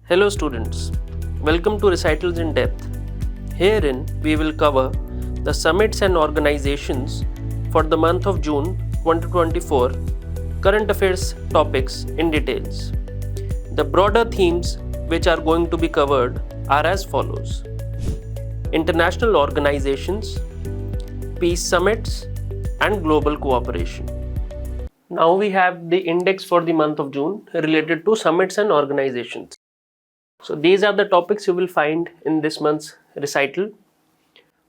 Hello students, welcome to Recitals in-Depth. Herein we will cover the summits and organizations for the month of June 2024, current affairs topics in details. The broader themes which are going to be covered are as follows: international organizations, peace summits, and global cooperation. Now we have the index for the month of June related to summits and organizations. So these are the topics you will find in this month's recital.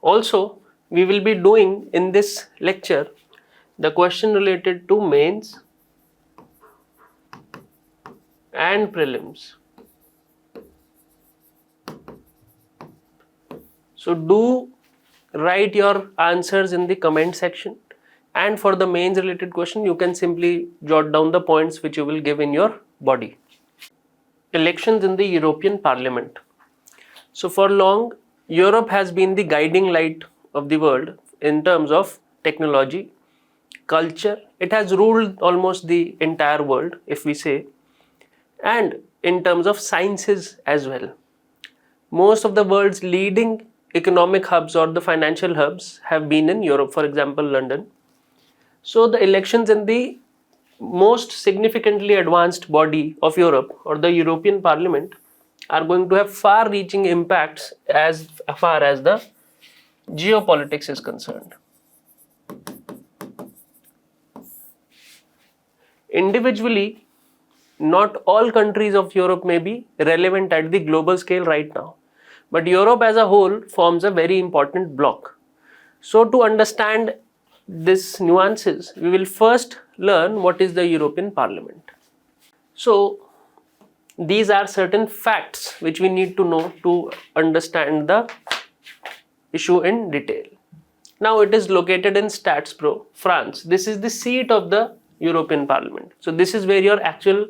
Also, we will be doing in this lecture the question related to mains and prelims. So do write your answers in the comment section, and for the mains related question you can simply jot down the points which you will give in your body. Elections in the European Parliament. So for long, Europe has been the guiding light of the world in terms of technology, culture. It has ruled almost the entire world, if we say, and in terms of sciences as well. Most of the world's leading economic hubs or the financial hubs have been in Europe, for example, London. So the elections in the most significantly advanced body of Europe, or the European Parliament, are going to have far-reaching impacts as far as the geopolitics is concerned. Individually, not all countries of Europe may be relevant at the global scale right now, but Europe as a whole forms a very important bloc. So to understand these nuances, we will first learn what is the European Parliament. So these are certain facts which we need to know to understand the issue in detail. Now it is located in Strasbourg, France. This is the seat of the European Parliament. So this is where your actual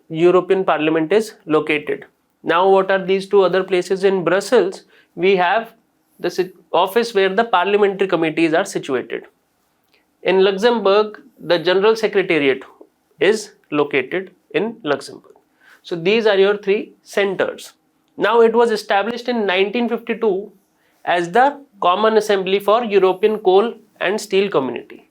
European Parliament is located. Now what are these two other places? In Brussels, we have the office where the parliamentary committees are situated. In Luxembourg, the General Secretariat is located in Luxembourg. So these are your three centers. Now it was established in 1952 as the Common Assembly for European Coal and Steel Community.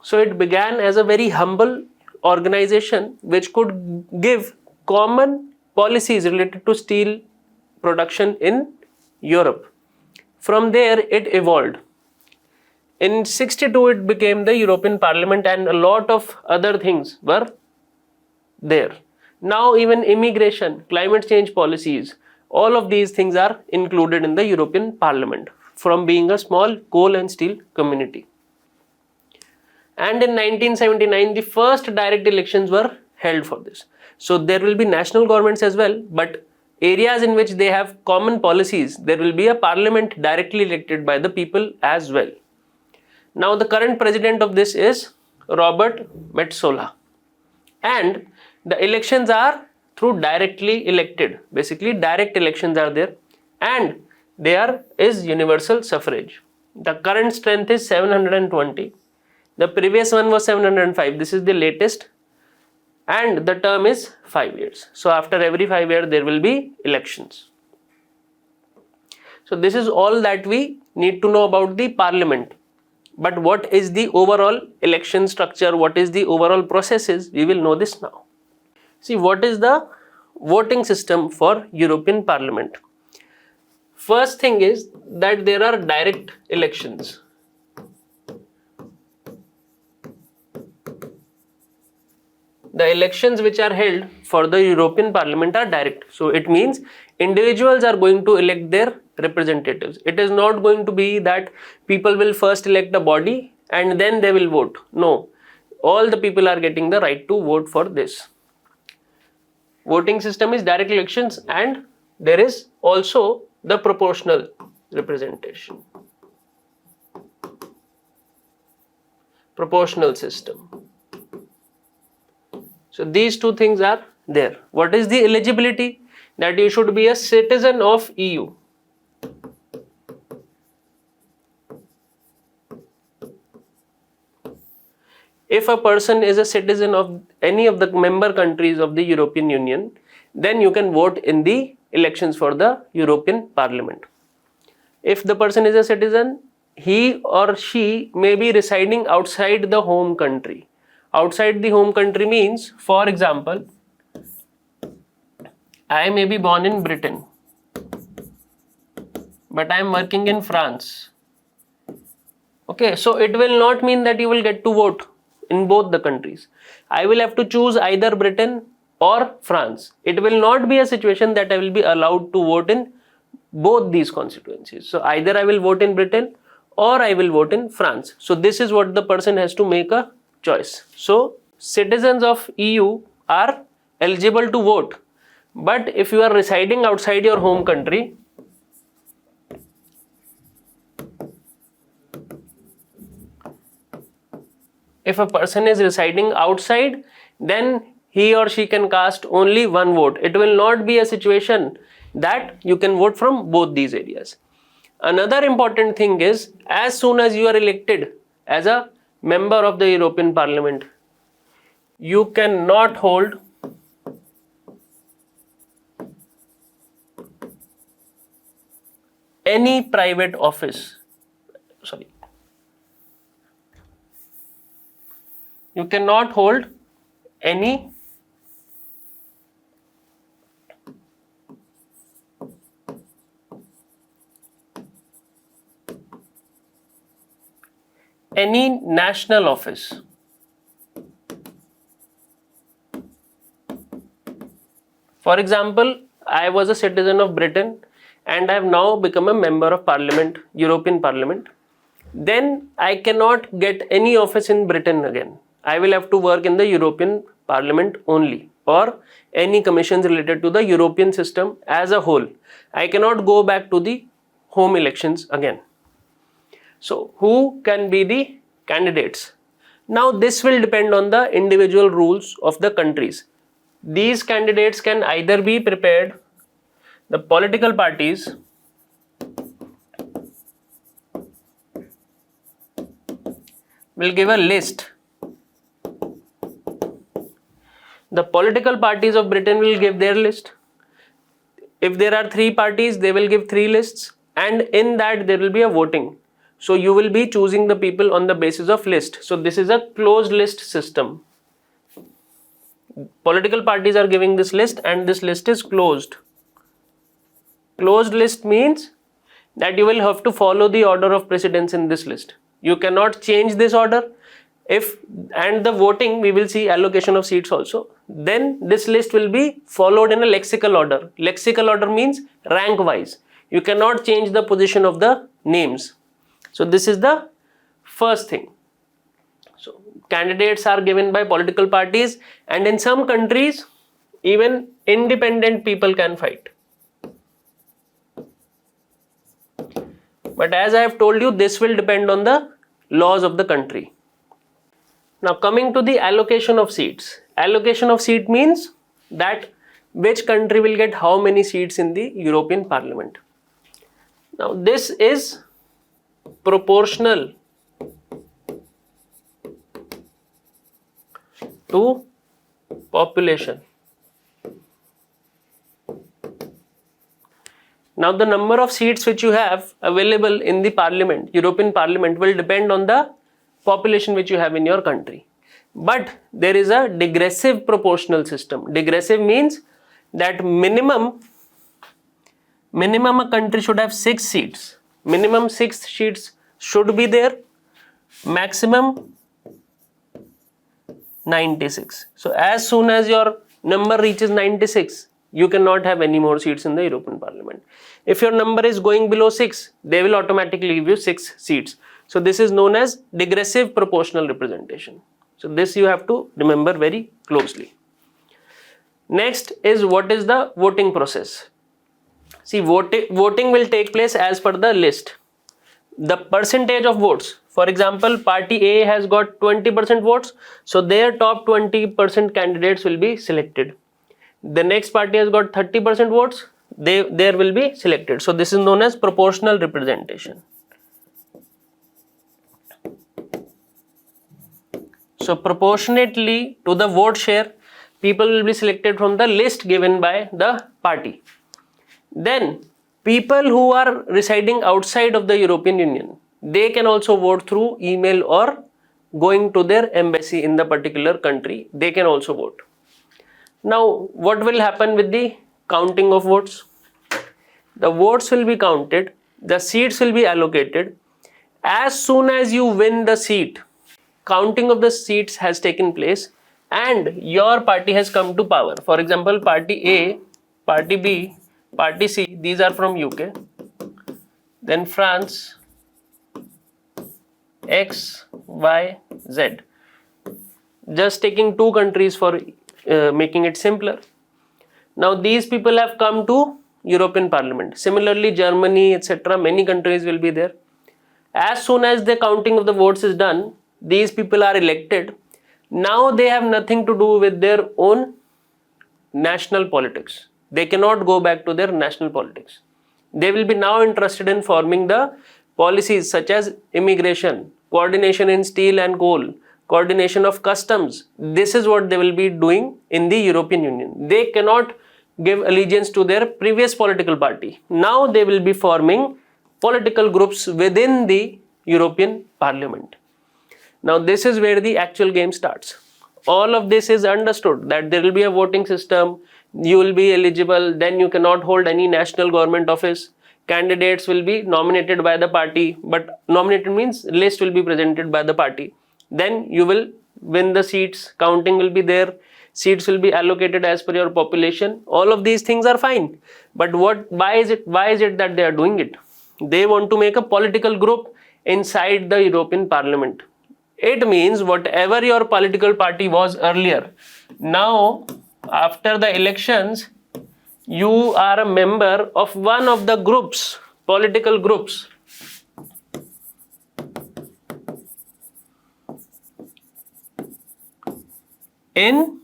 So it began as a very humble organization which could give common policies related to steel production in Europe. From there it evolved. In 1962 it became the European Parliament, and a lot of other things were there. Now even immigration, climate change policies, all of these things are included in the European Parliament from being a small coal and steel community. And in 1979 the first direct elections were held for this. So there will be national governments as well, but areas in which they have common policies, there will be a parliament directly elected by the people as well. Now the current president of this is Robert Metsola, and the elections are through directly elected. Basically direct elections are there, and there is universal suffrage. The current strength is 720. The previous one was 705. This is the latest, and the term is 5 years. So after every 5 years there will be elections. So this is all that we need to know about the parliament. But what is the overall election structure, what is the overall processes, we will know this now. See, what is the voting system for European Parliament? First thing is that there are direct elections. The elections which are held for the European Parliament are direct. So it means individuals are going to elect their representatives. It is not going to be that people will first elect a body and then they will vote. No, all the people are getting the right to vote for this. Voting system is direct elections, and there is also the proportional representation. Proportional system. So these two things are there. What is the eligibility? That you should be a citizen of EU. If a person is a citizen of any of the member countries of the European Union, then you can vote in the elections for the European Parliament. If the person is a citizen, he or she may be residing outside the home country. Outside the home country means, for example, I may be born in Britain, but I am working in France. Okay, so it will not mean that you will get to vote in both the countries. I will have to choose either Britain or France. It will not be a situation that I will be allowed to vote in both these constituencies. So either I will vote in Britain or I will vote in France. So this is what the person has to make a choice. So citizens of EU are eligible to vote, but if you are residing outside your home country, if a person is residing outside, then he or she can cast only one vote. It will not be a situation that you can vote from both these areas. Another important thing is, as soon as you are elected as a member of the European Parliament, you cannot hold any private office. You cannot hold any national office. For example, I was a citizen of Britain and I have now become a member of Parliament, European Parliament. Then I cannot get any office in Britain again. I will have to work in the European Parliament only, or any commissions related to the European system as a whole. I cannot go back to the home elections again. So who can be the candidates? Now this will depend on the individual rules of the countries. These candidates can either be prepared, the political parties will give a list. The political parties of Britain will give their list. If there are 3 parties, they will give 3 lists, and in that there will be a voting. So you will be choosing the people on the basis of list. So this is a closed list system. Political parties are giving this list and this list is closed. Closed list means that you will have to follow the order of precedence in this list. You cannot change this order. And the voting, we will see allocation of seats also. Then this list will be followed in a lexical order. Lexical order means rank wise. You cannot change the position of the names. So this is the first thing. So candidates are given by political parties, and in some countries even independent people can fight. But as I have told you, this will depend on the laws of the country. Now coming to the allocation of seats. Allocation of seat means that which country will get how many seats in the European Parliament. Now this is proportional to population. Now the number of seats which you have available in the Parliament, European Parliament, will depend on the population which you have in your country. But there is a digressive proportional system. Digressive means that minimum a country should have 6 seats. Minimum 6 seats should be there. Maximum 96. So as soon as your number reaches 96, you cannot have any more seats in the European Parliament. If your number is going below 6, they will automatically give you 6 seats. So this is known as digressive proportional representation. So this you have to remember very closely. Next is, what is the voting process? See, voting will take place as per the list. The percentage of votes. For example, party A has got 20% votes, so their top 20% candidates will be selected. The next party has got 30% votes, there will be selected. So this is known as proportional representation. So proportionately to the vote share, People will be selected from the list given by the party. Then people who are residing outside of the European Union, they can also vote through email or going to their embassy in the particular country. They can also vote. Now, what will happen with the counting of votes? The votes will be counted, the seats will be allocated. As soon as you win the seat, counting of the seats has taken place and your party has come to power. For example, party A, party B, party C, these are from UK, then France, X, Y, Z. Just taking two countries for making it simpler. Now these people have come to European Parliament. Similarly, Germany, etc., many countries will be there. As soon as the counting of the votes is done, these people are elected. Now they have nothing to do with their own national politics. They cannot go back to their national politics. They will be now interested in forming the policies such as immigration, coordination in steel and coal, coordination of customs. This is what they will be doing in the European Union. They cannot give allegiance to their previous political party. Now they will be forming political groups within the European Parliament. Now this is where the actual game starts. All of this is understood that there will be a voting system, you will be eligible, then you cannot hold any national government office. Candidates will be nominated by the party, but nominated means list will be presented by the party. Then you will win the seats, counting will be there, seats will be allocated as per your population. All of these things are fine. But why is it that they are doing it? They want to make a political group inside the European Parliament. It means whatever your political party was earlier, now after the elections, you are a member of one of the groups, political groups. In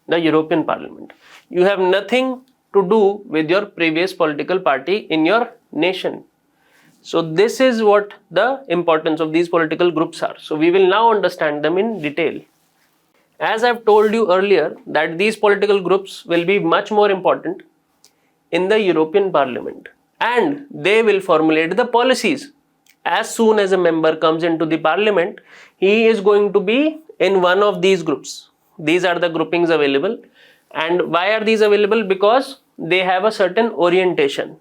the European Parliament. You have nothing to do with your previous political party in your nation. So this is what the importance of these political groups are. So we will now understand them in detail. As I've told you earlier that these political groups will be much more important in the European Parliament and they will formulate the policies. As soon as a member comes into the Parliament, he is going to be in one of these groups. These are the groupings available. And why are these available? Because they have a certain orientation.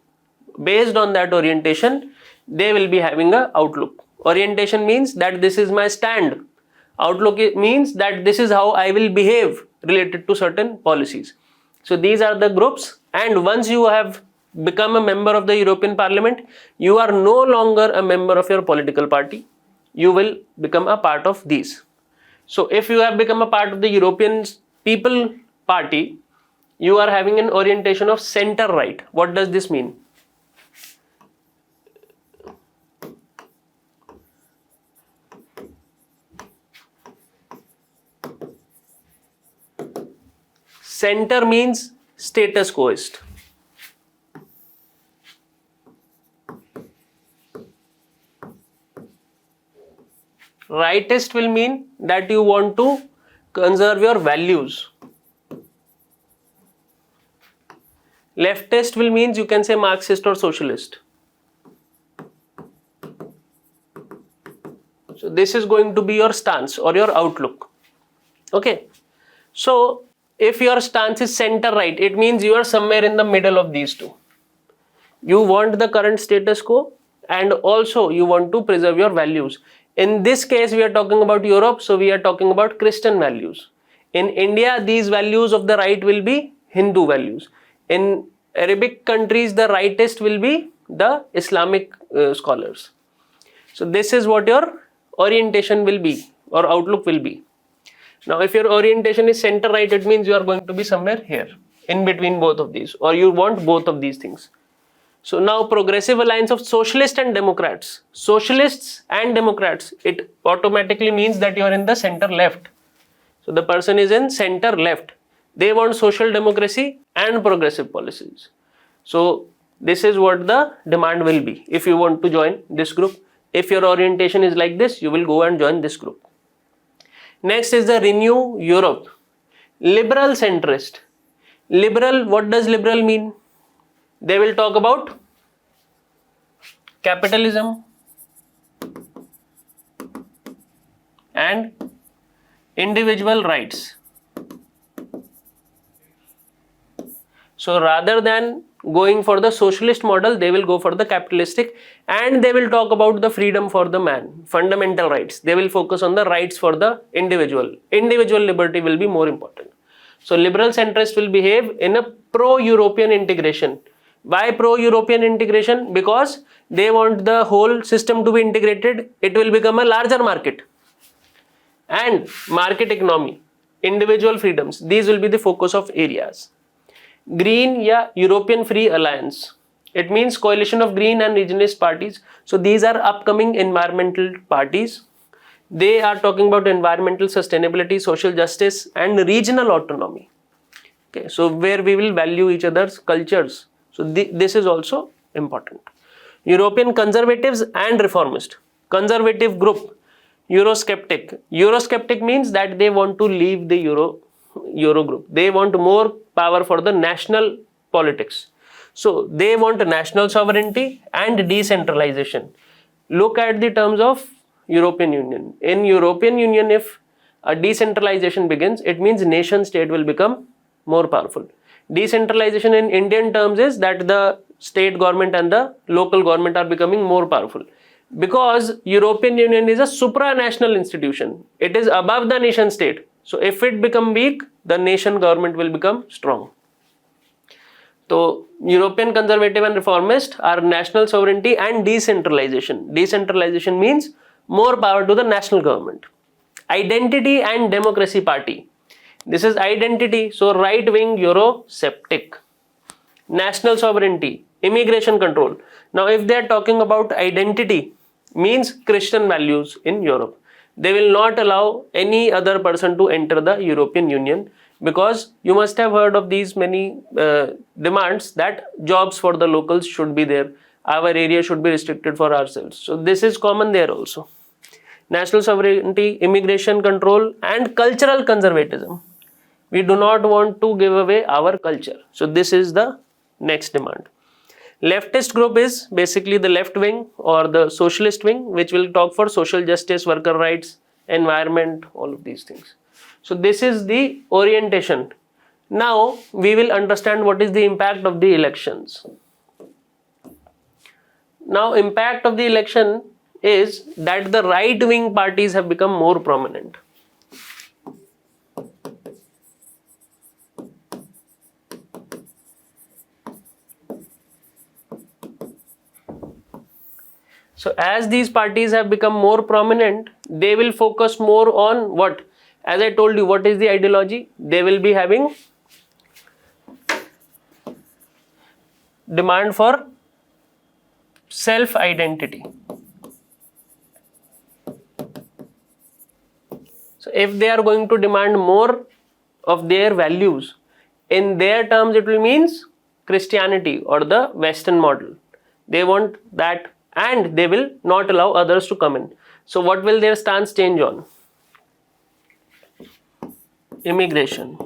Based on that orientation, they will be having an outlook. Orientation means that this is my stand. Outlook means that this is how I will behave related to certain policies. So these are the groups, and once you have become a member of the European Parliament, you are no longer a member of your political party. You will become a part of these. So if you have become a part of the European People Party, you are having an orientation of center right. What does this mean? Center means status quoist. Rightist will mean that you want to conserve your values. Leftist will means you can say Marxist or socialist. So this is going to be your stance or your outlook. Okay. So if your stance is center right, it means you are somewhere in the middle of these two. You want the current status quo and also you want to preserve your values. In this case, we are talking about Europe, so we are talking about Christian values. In India, these values of the right will be Hindu values. In Arabic countries, the rightist will be the Islamic scholars. So this is what your orientation will be or outlook will be. Now, if your orientation is center right, it means you are going to be somewhere here in between both of these, or you want both of these things. So now Progressive Alliance of Socialists and Democrats. Socialists and Democrats, it automatically means that you are in the center left. So the person is in center left. They want social democracy and progressive policies. So this is what the demand will be if you want to join this group. If your orientation is like this, you will go and join this group. Next is the Renew Europe. Liberal centrist. Liberal, what does liberal mean? They will talk about capitalism and individual rights. So rather than going for the socialist model, they will go for the capitalistic, and they will talk about the freedom for the man, fundamental rights. They will focus on the rights for the individual. Individual liberty will be more important. So liberal centrists will behave in a pro-European integration. Why pro-European integration? Because they want the whole system to be integrated. It will become a larger market. And market economy, individual freedoms, these will be the focus of areas. Green या European Free Alliance. It means coalition of green and regionalist parties. So these are upcoming environmental parties. They are talking about environmental sustainability, social justice and regional autonomy. Okay, so where we will value each other's cultures. So this is also important. European conservatives and reformist. Conservative group, Eurosceptic. Eurosceptic means that they want to leave the Euro group. They want more power for the national politics. So they want national sovereignty and decentralization. Look at the terms of European Union. In European Union, if a decentralization begins, it means nation state will become more powerful. Decentralization in Indian terms is that the state government and the local government are becoming more powerful. Because European Union is a supranational institution. It is above the nation state. So if it become weak, the nation government will become strong. So European conservative and reformist are national sovereignty and decentralization. Decentralization means more power to the national government. Identity and democracy party. This is identity, so right wing Eurosceptic. National sovereignty, immigration control. Now if they are talking about identity, means Christian values in Europe. They will not allow any other person to enter the European Union, because you must have heard of these many demands that jobs for the locals should be there. Our area should be restricted for ourselves. So this is common there also. National sovereignty, immigration control and cultural conservatism. We do not want to give away our culture. So this is the next demand. Leftist group is basically the left wing or the socialist wing, which will talk for social justice, worker rights, environment, all of these things. So this is the orientation. Now we will understand what is the impact of the elections. Now impact of the election is that the right wing parties have become more prominent. So as these parties have become more prominent, they will focus more on what? As I told you, what is the ideology? They will be having demand for self-identity. So if they are going to demand more of their values, in their terms it will means Christianity or the Western model. They want that, and they will not allow others to come in. So what will their stance change on? Immigration.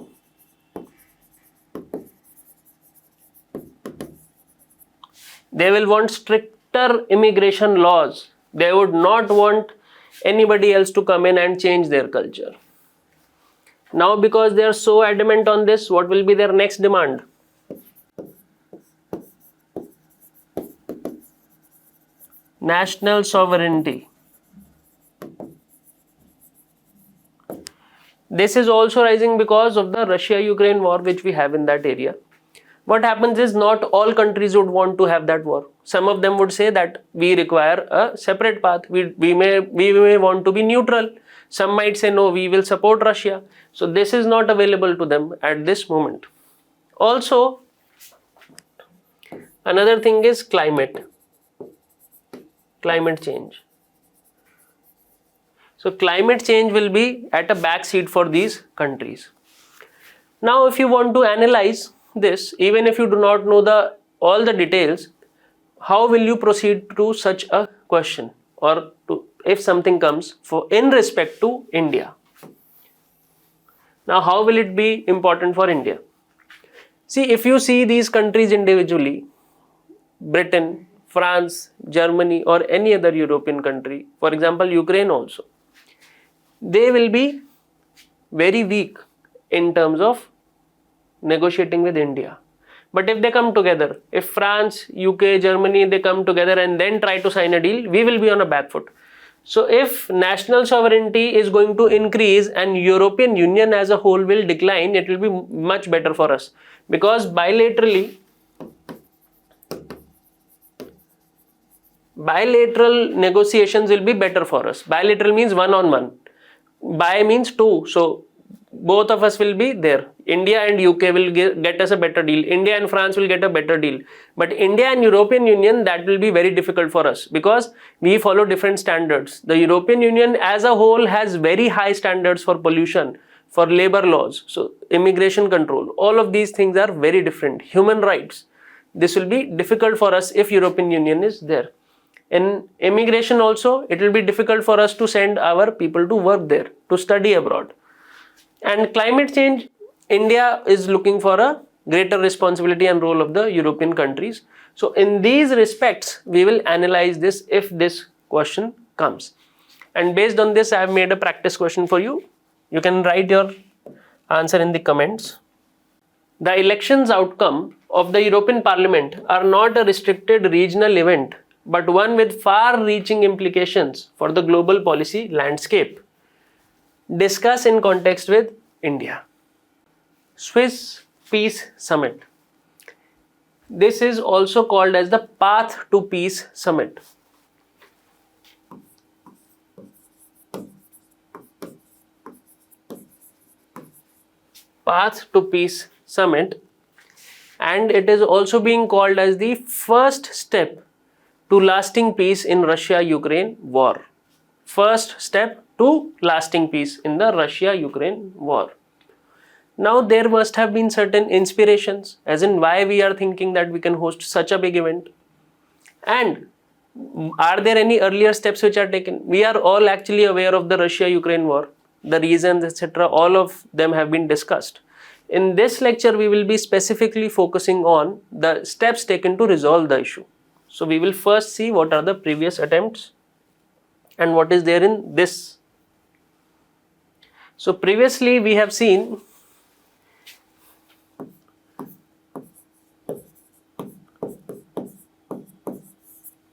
They will want stricter immigration laws. They would not want anybody else to come in and change their culture. Now because they are so adamant on this, what will be their next demand? National sovereignty. This is also rising because of the Russia-Ukraine war which we have in that area. What happens is not all countries would want to have that war. Some of them would say that we require a separate path. We may want to be neutral. Some might say no, we will support Russia. So this is not available to them at this moment. Also, another thing is climate change. So climate change will be at a back seat for these countries. Now if you want to analyze this, even if you do not know all the details, how will you proceed to such a question, or if something comes in respect to India? Now, how will it be important for India? See, if you see these countries individually, Britain, France, Germany, or any other European country, for example, Ukraine also, they will be very weak in terms of negotiating with India. But if they come together, if France, UK, Germany, they come together and then try to sign a deal, we will be on a back foot. So if national sovereignty is going to increase and European Union as a whole will decline, it will be much better for us, because bilateral negotiations will be better for us. Bilateral means one on one. Bi means two. So both of us will be there. India and UK will get us a better deal. India and France will get a better deal. But India and European Union, that will be very difficult for us, because we follow different standards. The European Union as a whole has very high standards for pollution, for labor laws, so immigration control. All of these things are very different. Human rights. This will be difficult for us if European Union is there. In immigration also, it will be difficult for us to send our people to work there, to study abroad. And climate change, India is looking for a greater responsibility and role of the European countries. So in these respects, we will analyze this if this question comes. And based on this, I have made a practice question for you. You can write your answer in the comments. The elections outcome of the European Parliament are not a restricted regional event, but one with far-reaching implications for the global policy landscape. Discuss in context with India. Swiss Peace Summit. This is also called as the Path to Peace Summit. Path to Peace Summit, and it is also being called as the first step to lasting peace in Russia-Ukraine war. First step to lasting peace in the Russia-Ukraine war. Now there must have been certain inspirations, as in why we are thinking that we can host such a big event. And are there any earlier steps which are taken? We are all actually aware of the Russia-Ukraine war, the reasons, etc. All of them have been discussed. In this lecture, we will be specifically focusing on the steps taken to resolve the issue. So we will first see what are the previous attempts and what is there in this. So previously we have seen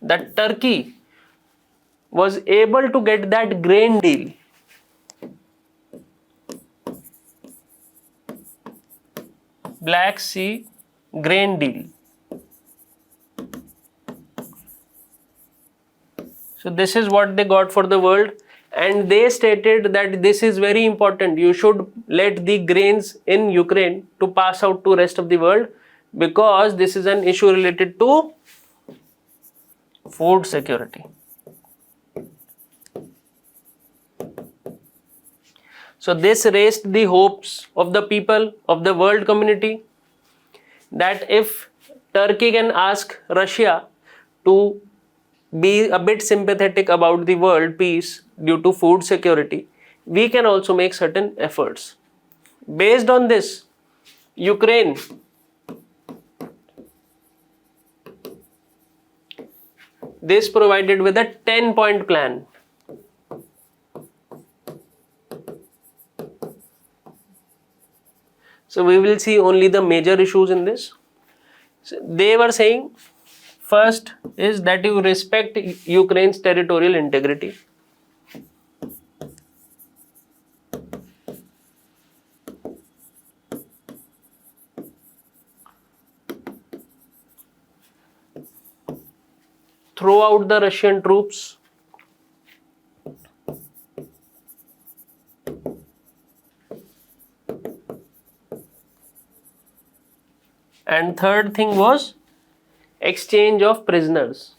that Turkey was able to get that grain deal. Black Sea grain deal. So this is what they got for the world, and they stated that this is very important. You should let the grains in Ukraine to pass out to rest of the world, because this is an issue related to food security. So this raised the hopes of the people of the world community that if Turkey can ask Russia to be a bit sympathetic about the world peace due to food security, we can also make certain efforts. Based on this, Ukraine this provided with a 10-point plan. So we will see only the major issues in this. So they were saying, first is that you respect Ukraine's territorial integrity. Throw out the Russian troops. And third thing was exchange of prisoners.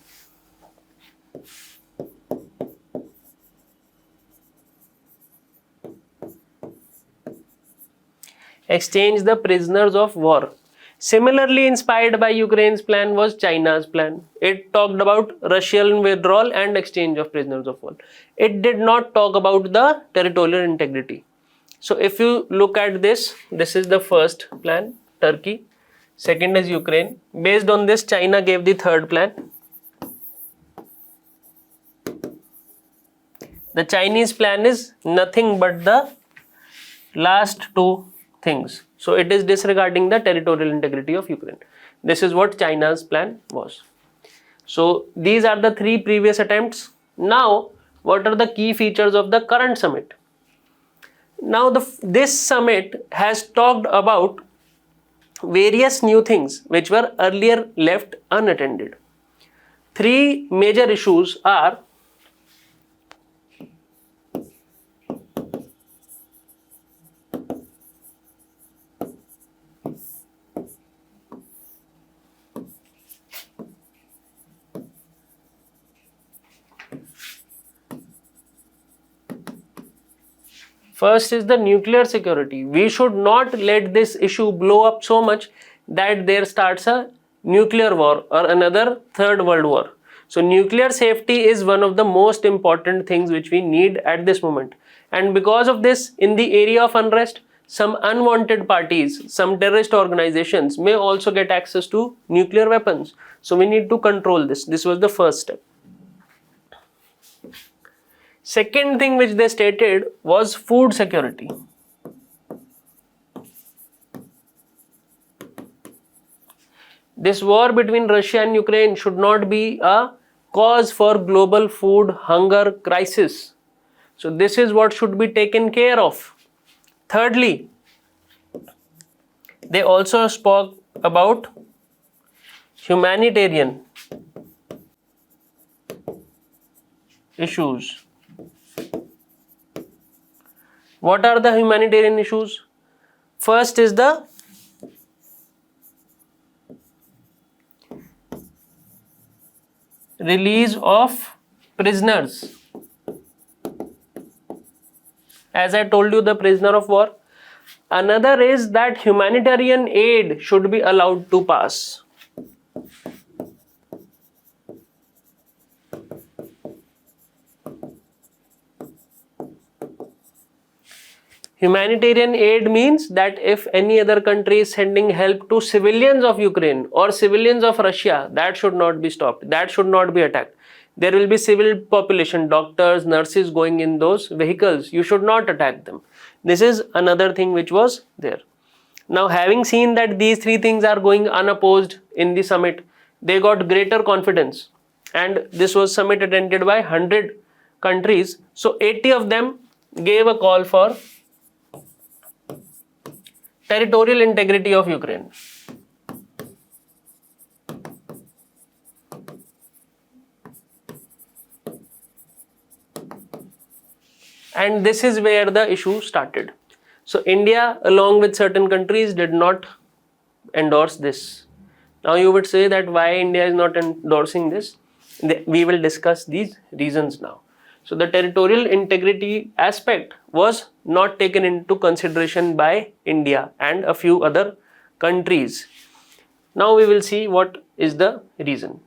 Exchange the prisoners of war. Similarly inspired by Ukraine's plan was China's plan. It talked about Russian withdrawal and exchange of prisoners of war. It did not talk about the territorial integrity. So if you look at this, this is the first plan, Turkey. Second is Ukraine. Based on this, China gave the third plan. The Chinese plan is nothing but the last two things. So it is disregarding the territorial integrity of Ukraine. This is what China's plan was. So these are the three previous attempts. Now, what are the key features of the current summit? Now, this summit has talked about various new things which were earlier left unattended. Three major issues are first is the nuclear security. We should not let this issue blow up so much that there starts a nuclear war or another third world war. So nuclear safety is one of the most important things which we need at this moment. And because of this, in the area of unrest, some unwanted parties, some terrorist organizations may also get access to nuclear weapons. So we need to control this. This was the first step. Second thing which they stated was food security. This war between Russia and Ukraine should not be a cause for global food hunger crisis. So this is what should be taken care of. Thirdly, they also spoke about humanitarian issues. What are the humanitarian issues? First is the release of prisoners. As I told you, the prisoner of war. Another is that humanitarian aid should be allowed to pass. Humanitarian aid means that if any other country is sending help to civilians of Ukraine or civilians of Russia, that should not be stopped. That should not be attacked. There will be civil population, doctors, nurses going in those vehicles. You should not attack them. This is another thing which was there. Now, having seen that these three things are going unopposed in the summit, they got greater confidence. And this was summit attended by 100 countries. So 80 of them gave a call for territorial integrity of Ukraine. And this is where the issue started. So India, along with certain countries, did not endorse this. Now you would say that why India is not endorsing this? We will discuss these reasons now. So the territorial integrity aspect was not taken into consideration by India and a few other countries. Now we will see what is the reason.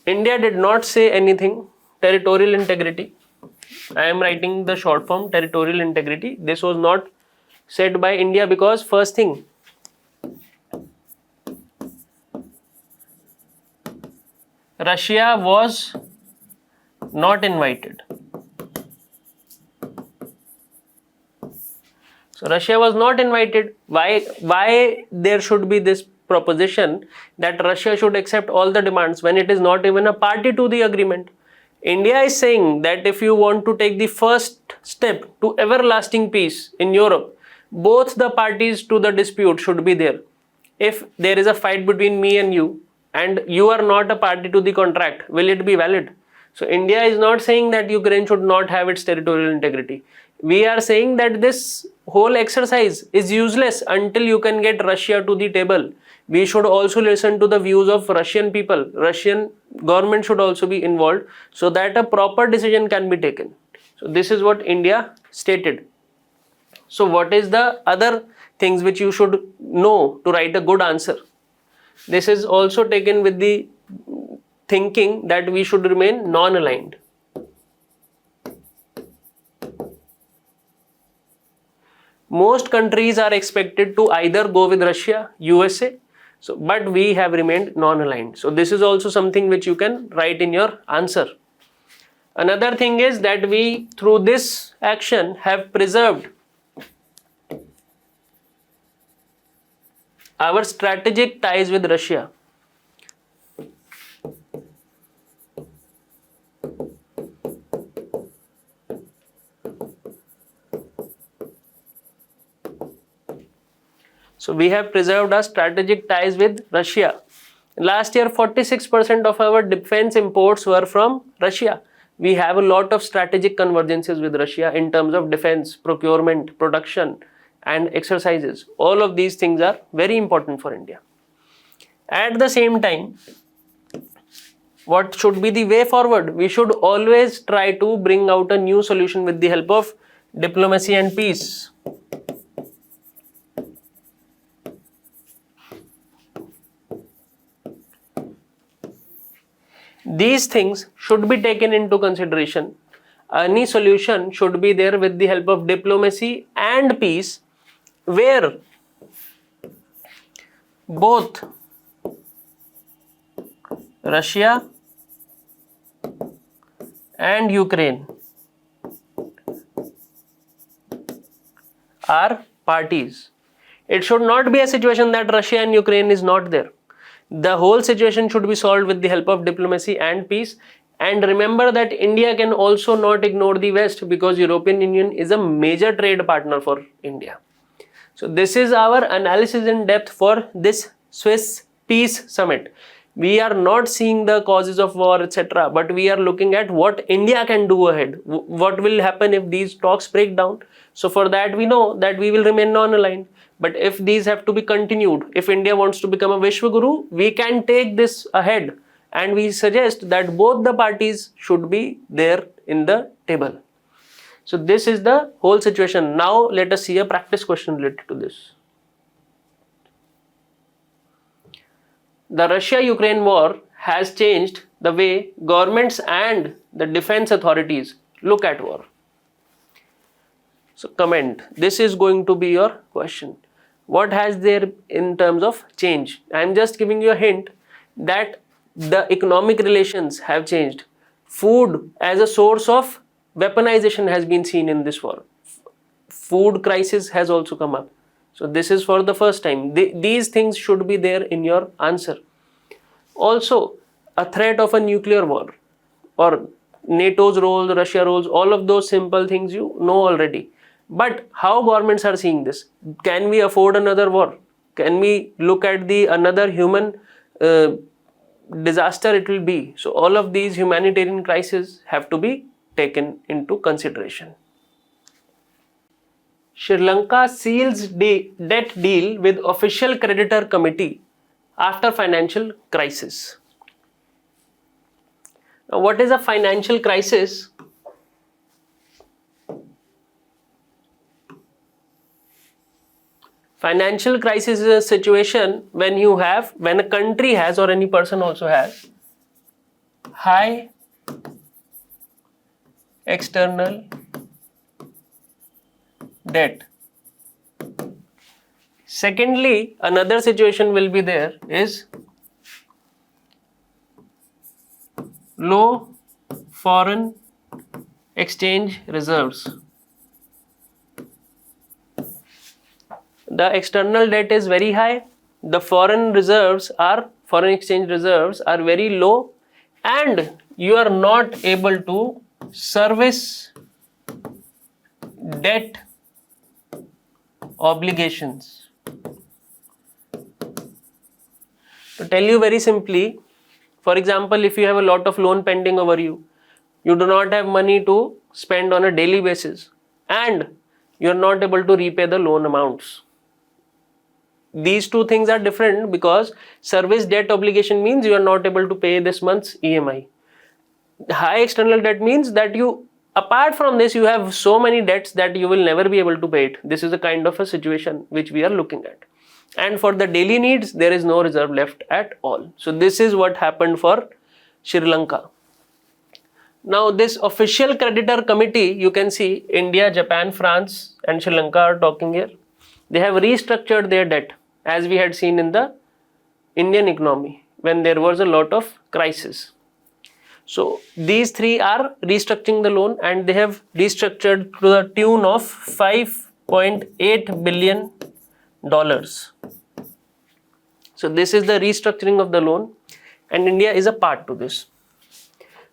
India did not say anything. Territorial integrity. I am writing the short form, territorial integrity. This was not said by India because first thing, Russia was not invited. So Russia was not invited. Why there should be this proposition that Russia should accept all the demands when it is not even a party to the agreement? India is saying that if you want to take the first step to everlasting peace in Europe, both the parties to the dispute should be there. If there is a fight between me and you are not a party to the contract, will it be valid? So India is not saying that Ukraine should not have its territorial integrity. We are saying that this whole exercise is useless until you can get Russia to the table. We should also listen to the views of Russian people. Russian government should also be involved so that a proper decision can be taken. So this is what India stated. So what is the other things which you should know to write a good answer? This is also taken with the thinking that we should remain non-aligned. Most countries are expected to either go with Russia, USA, so but we have remained non-aligned. So this is also something which you can write in your answer. Another thing is that we, through this action, have preserved our strategic ties with Russia. So we have preserved our strategic ties with Russia. Last year, 46% of our defense imports were from Russia. We have a lot of strategic convergences with Russia in terms of defense, procurement, production, and exercises. All of these things are very important for India. At the same time, what should be the way forward? We should always try to bring out a new solution with the help of diplomacy and peace. These things should be taken into consideration. Any solution should be there with the help of diplomacy and peace, where both Russia and Ukraine are parties. It should not be a situation that Russia and Ukraine is not there. The whole situation should be solved with the help of diplomacy and peace. And remember that India can also not ignore the West, because European Union is a major trade partner for India. So this is our analysis in depth for this Swiss Peace Summit. We are not seeing the causes of war, etc., but we are looking at what India can do ahead. What will happen if these talks break down? So for that, we know that we will remain non-aligned. But if these have to be continued, if India wants to become a Vishwaguru, we can take this ahead, and we suggest that both the parties should be there in the table. So this is the whole situation. Now let us see a practice question related to this. The Russia-Ukraine war has changed the way governments and the defense authorities look at war. So comment. This is going to be your question. What has there in terms of change? I am just giving you a hint that the economic relations have changed. Food as a source of weaponization has been seen in this war. Food crisis has also come up. So this is for the first time. These things should be there in your answer. Also, a threat of a nuclear war or NATO's role, Russia roles, all of those simple things you know already. But how governments are seeing this? Can we afford another war? Can we look at the another human disaster it will be? So all of these humanitarian crises have to be taken into consideration. Sri Lanka seals debt deal with official creditor committee after financial crisis. Now, what is a financial crisis? Financial crisis is a situation when a country has, or any person also has, high external debt. Secondly, another situation will be there is low foreign exchange reserves. The external debt is very high, the foreign exchange reserves are very low, and you are not able to service debt obligations. To tell you very simply, for example, if you have a lot of loan pending over you, you do not have money to spend on a daily basis, and you are not able to repay the loan amounts. These two things are different, because service debt obligation means you are not able to pay this month's EMI. High external debt means that you, apart from this, you have so many debts that you will never be able to pay it. This is the kind of a situation which we are looking at. And for the daily needs, there is no reserve left at all. So this is what happened for Sri Lanka. Now this official creditor committee, you can see India, Japan, France and Sri Lanka are talking here. They have restructured their debt, as we had seen in the Indian economy when there was a lot of crisis. So these three are restructuring the loan, and they have restructured to the tune of $5.8 billion. So this is the restructuring of the loan, and India is a part to this.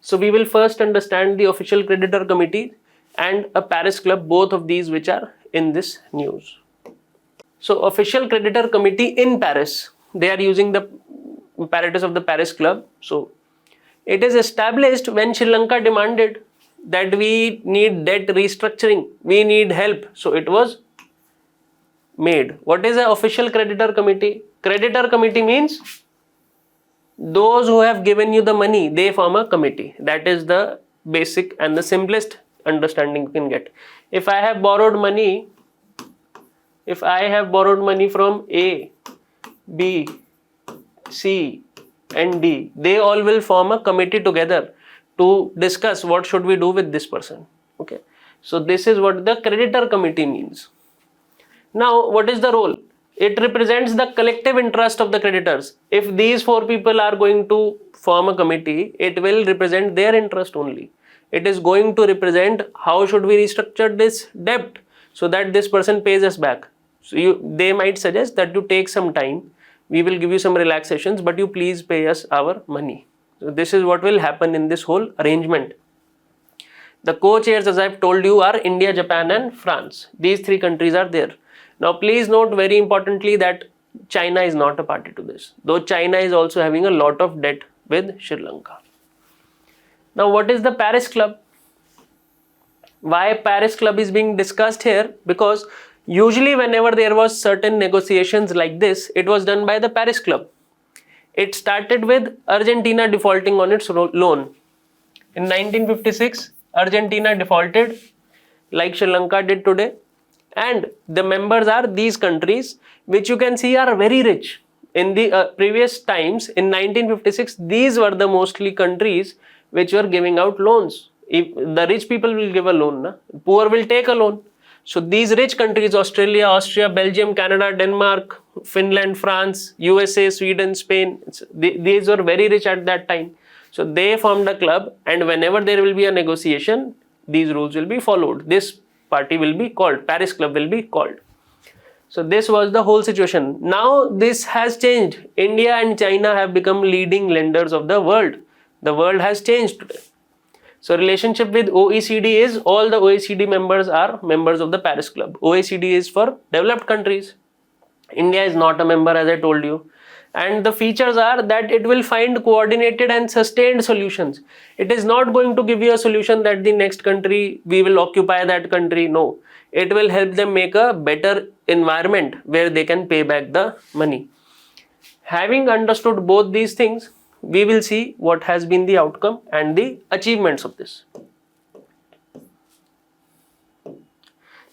So we will first understand the official creditor committee and a Paris club, both of these which are in this news. So official creditor committee in Paris, they are using the apparatus of the Paris club. So it is established when Sri Lanka demanded that we need debt restructuring, we need help. So it was made. What is an official creditor committee? Creditor committee means those who have given you the money, they form a committee. That is the basic and the simplest understanding you can get. If I have borrowed money from A, B, C and D, they all will form a committee together to discuss what should we do with this person. Okay, so this is what the creditor committee means. Now, what is the role? It represents the collective interest of the creditors. If these four people are going to form a committee, it will represent their interest only. It is going to represent how should we restructure this debt so that this person pays us back. So they might suggest that you take some time, we will give you some relaxations, but you please pay us our money. So this is what will happen in this whole arrangement. The co-chairs, as I've told you, are India, Japan and France. These three countries are there. Now please note very importantly that China is not a party to this, though China is also having a lot of debt with Sri Lanka. Now what is the Paris Club? Why Paris Club is being discussed here? Because usually whenever there was certain negotiations like this, it was done by the Paris Club. It started with Argentina defaulting on its loan. In 1956, Argentina defaulted like Sri Lanka did today. And the members are these countries which you can see are very rich. In the previous times, in 1956, these were the mostly countries which were giving out loans. If the rich people will give a loan, poor will take a loan. So these rich countries, Australia, Austria, Belgium, Canada, Denmark, Finland, France, USA, Sweden, Spain, these were very rich at that time. So they formed a club, and whenever there will be a negotiation, these rules will be followed. This party will be called, Paris Club will be called. So this was the whole situation. Now this has changed. India and China have become leading lenders of the world. The world has changed today. So relationship with OECD is all the OECD members are members of the Paris Club. OECD is for developed countries. India is not a member, as I told you. And the features are that it will find coordinated and sustained solutions. It is not going to give you a solution that the next country, we will occupy that country. No, it will help them make a better environment where they can pay back the money. Having understood both these things, we will see what has been the outcome and the achievements of this.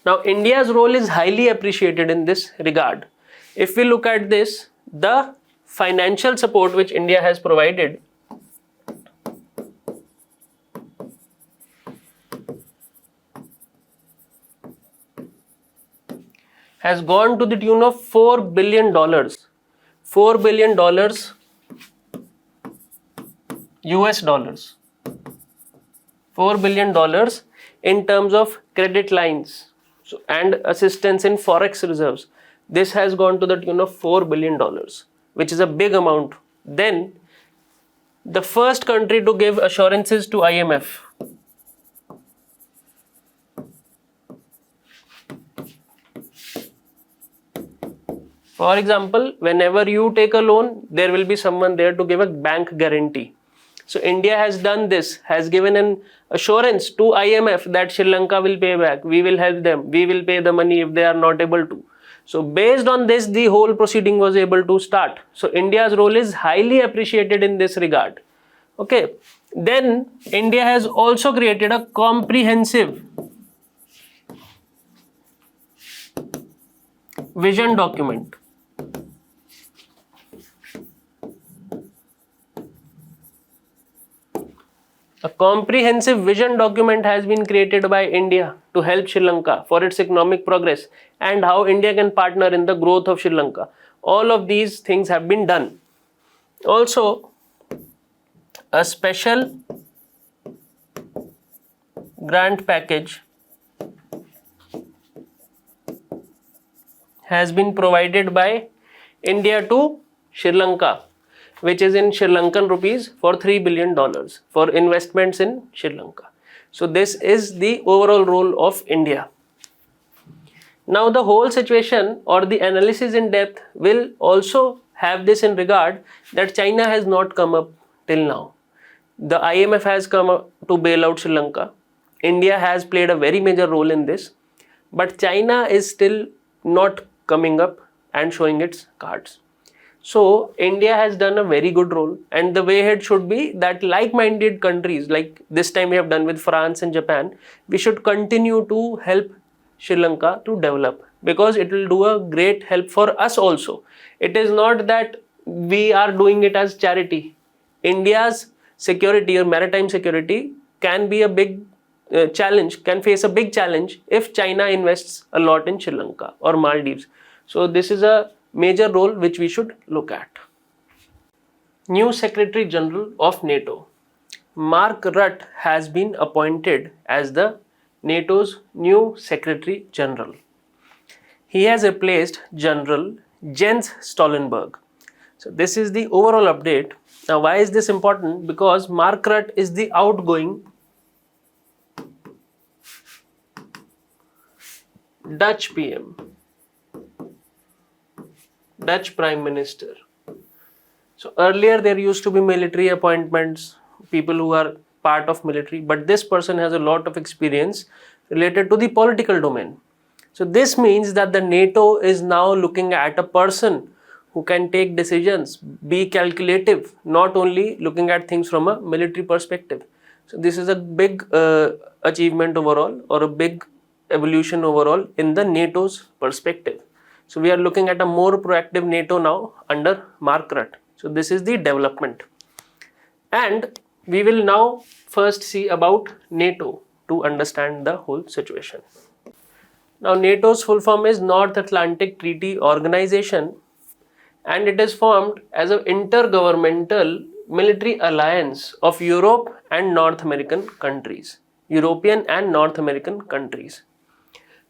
Now, India's role is highly appreciated in this regard. If we look at this, the financial support which India has provided has gone to the tune of $4 billion. $4 billion US dollars. $4 billion in terms of credit lines and assistance in forex reserves. This has gone to the tune of $4 billion, which is a big amount. Then, the first country to give assurances to IMF. For example, whenever you take a loan, there will be someone there to give a bank guarantee. So India has done this, has given an assurance to IMF that Sri Lanka will pay back, we will help them, we will pay the money if they are not able to. So based on this, the whole proceeding was able to start. So India's role is highly appreciated in this regard. Okay. Then India has also created a comprehensive vision document. A comprehensive vision document has been created by India to help Sri Lanka for its economic progress and how India can partner in the growth of Sri Lanka. All of these things have been done. Also, a special grant package has been provided by India to Sri Lanka, which is in Sri Lankan rupees for $3 billion for investments in Sri Lanka. So this is the overall role of India. Now the whole situation or the analysis in depth will also have this in regard that China has not come up till now. The IMF has come up to bail out Sri Lanka. India has played a very major role in this, but China is still not coming up and showing its cards. So India has done a very good role, and the way ahead should be that like-minded countries, like this time we have done with France and Japan, we should continue to help Sri Lanka to develop, because it will do a great help for us also. It is not that we are doing it as charity. India's security or maritime security can be a big challenge, can face a big challenge if China invests a lot in Sri Lanka or Maldives. So this is a major role which we should look at. New Secretary General of NATO. Mark Rutte has been appointed as the NATO's new Secretary General. He has replaced General Jens Stoltenberg. So this is the overall update. Now why is this important? Because Mark Rutte is the outgoing Dutch PM, Dutch Prime Minister. So earlier there used to be military appointments, people who are part of military, but this person has a lot of experience related to the political domain. So this means that the NATO is now looking at a person who can take decisions, be calculative, not only looking at things from a military perspective. So this is a big achievement overall, or a big evolution overall in the NATO's perspective. So we are looking at a more proactive NATO now under Mark Rutte. So this is the development. And we will now first see about NATO to understand the whole situation. Now NATO's full form is North Atlantic Treaty Organization, and it is formed as an intergovernmental military alliance of Europe and North American countries. European and North American countries.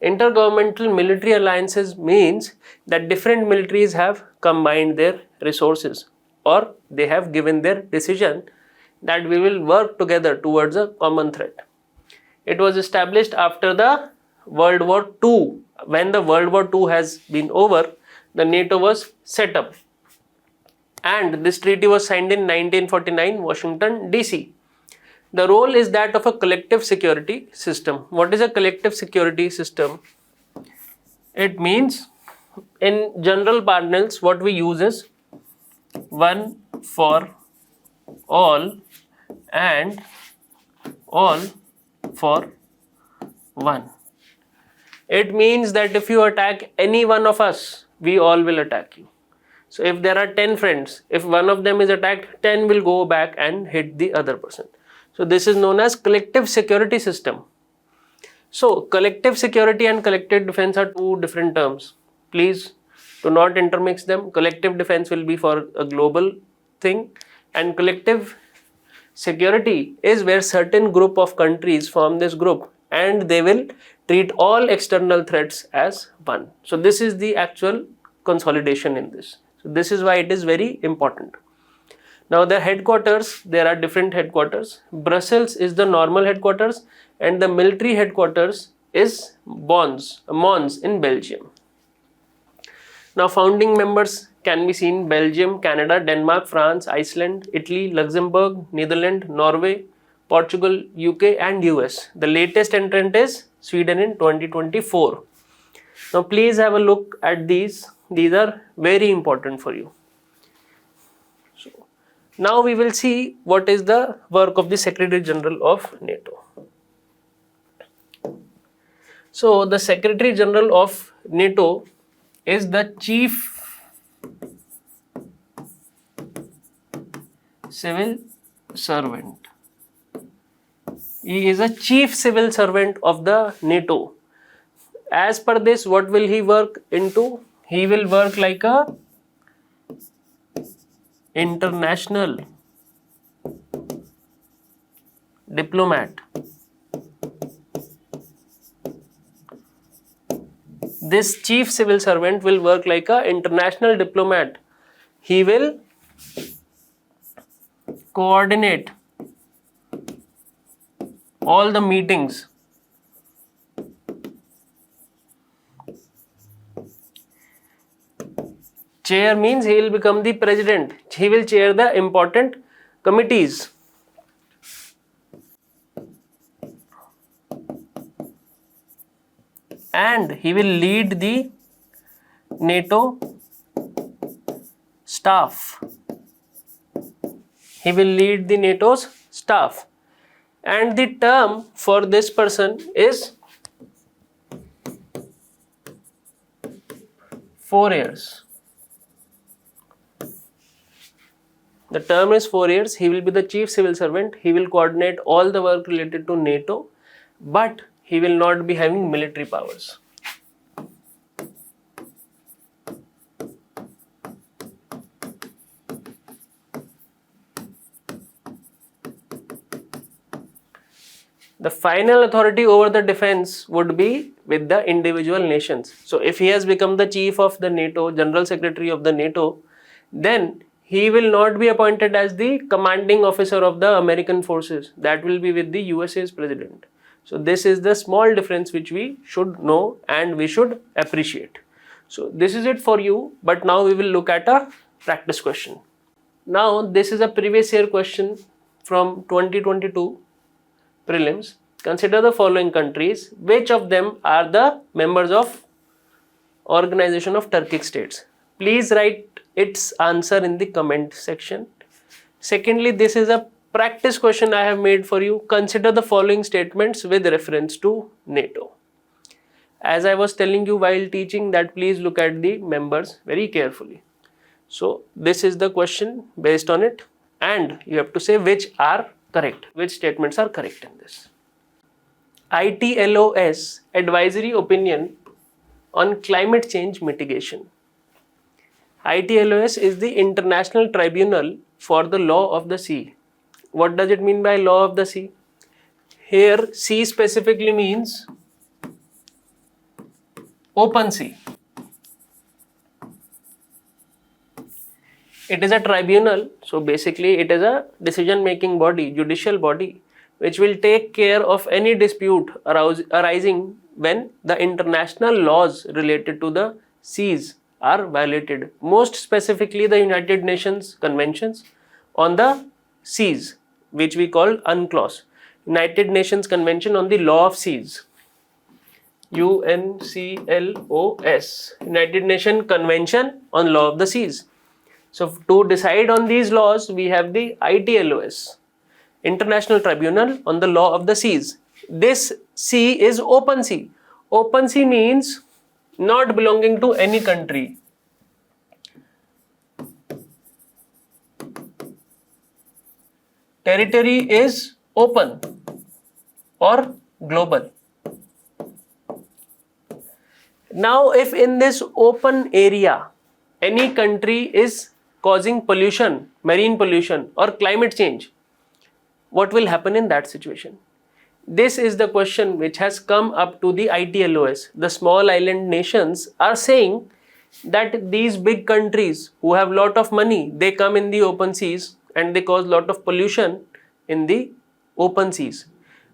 Intergovernmental military alliances means that different militaries have combined their resources, or they have given their decision that we will work together towards a common threat. It was established after the World War II. When the World War II has been over, the NATO was set up, and this treaty was signed in 1949, Washington, DC. The role is that of a collective security system. What is a collective security system? It means, in general parlance, what we use is one for all and all for one. It means that if you attack any one of us, we all will attack you. So if there are 10 friends, if one of them is attacked, 10 will go back and hit the other person. So this is known as collective security system. So collective security and collective defense are two different terms. Please do not intermix them. Collective defense will be for a global thing, and collective security is where certain group of countries form this group and they will treat all external threats as one. So this is the actual consolidation in this. So this is why it is very important. Now the headquarters, there are different headquarters. Brussels is the normal headquarters, and the military headquarters is Mons in Belgium. Now founding members can be seen: Belgium, Canada, Denmark, France, Iceland, Italy, Luxembourg, Netherlands, Norway, Portugal, UK and US. The latest entrant is Sweden in 2024. Now please have a look at these. These are very important for you. Now we will see what is the work of the Secretary General of NATO. So the Secretary General of NATO is the Chief Civil Servant. He is a chief civil servant of the NATO. As per this, what will he work into? He will work like a international diplomat. This chief civil servant will work like a international diplomat. He will coordinate all the meetings. Chair means he will become the president. He will chair the important committees. And he will lead the NATO staff. He will lead the NATO's staff. And the term for this person is 4 years. The term is 4 years. He will be the chief civil servant. He will coordinate all the work related to NATO, but he will not be having military powers. The final authority over the defense would be with the individual nations. So if he has become the chief of the NATO, general secretary of the NATO, then he will not be appointed as the commanding officer of the American forces. That will be with the USA's president. So this is the small difference which we should know and we should appreciate. So this is it for you, but now we will look at a practice question. Now this is a previous year question from 2022 prelims. Consider the following countries. Which of them are the members of Organization of Turkic States? Please write its answer in the comment section. Secondly, this is a practice question I have made for you. Consider the following statements with reference to NATO. As I was telling you while teaching that please look at the members very carefully. So this is the question based on it, and you have to say which are correct, which statements are correct in this. ITLOS Advisory Opinion on Climate Change Mitigation. ITLOS is the International Tribunal for the Law of the Sea. What does it mean by law of the sea? Here sea specifically means open sea. It is a tribunal, so basically it is a decision making body, judicial body, which will take care of any dispute arising when the international laws related to the seas are violated. Most specifically the United Nations Conventions on the Seas, which we call UNCLOS, United Nations Convention on the Law of Seas. UNCLOS, United Nations Convention on Law of the Seas. So to decide on these laws, we have the ITLOS, International Tribunal on the Law of the Seas. This sea is open sea. Open sea means not belonging to any country. Territory is open or global. Now, if in this open area, any country is causing pollution, marine pollution or climate change, what will happen in that situation? This is the question which has come up to the ITLOS. The small island nations are saying that these big countries who have lot of money, they come in the open seas and they cause lot of pollution in the open seas,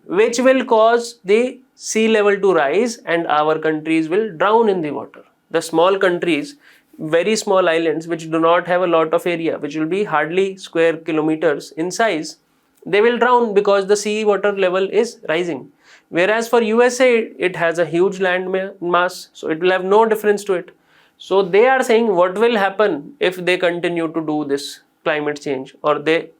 which will cause the sea level to rise and our countries will drown in the water. The small countries, very small islands which do not have a lot of area, which will be hardly square kilometers in size, they will drown because the sea water level is rising. Whereas for USA, it has a huge land mass, so it will have no difference to it. So they are saying what will happen if they continue to do this climate change or they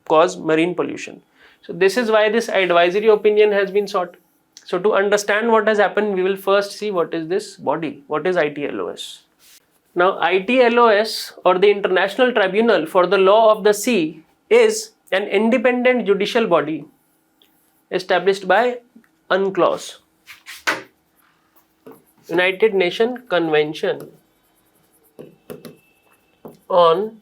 cause marine pollution. So this is why this advisory opinion has been sought. So to understand what has happened, we will first see what is this body, what is ITLOS. Now ITLOS, or the International Tribunal for the Law of the Sea, is an independent judicial body established by UNCLOS, United Nations Convention on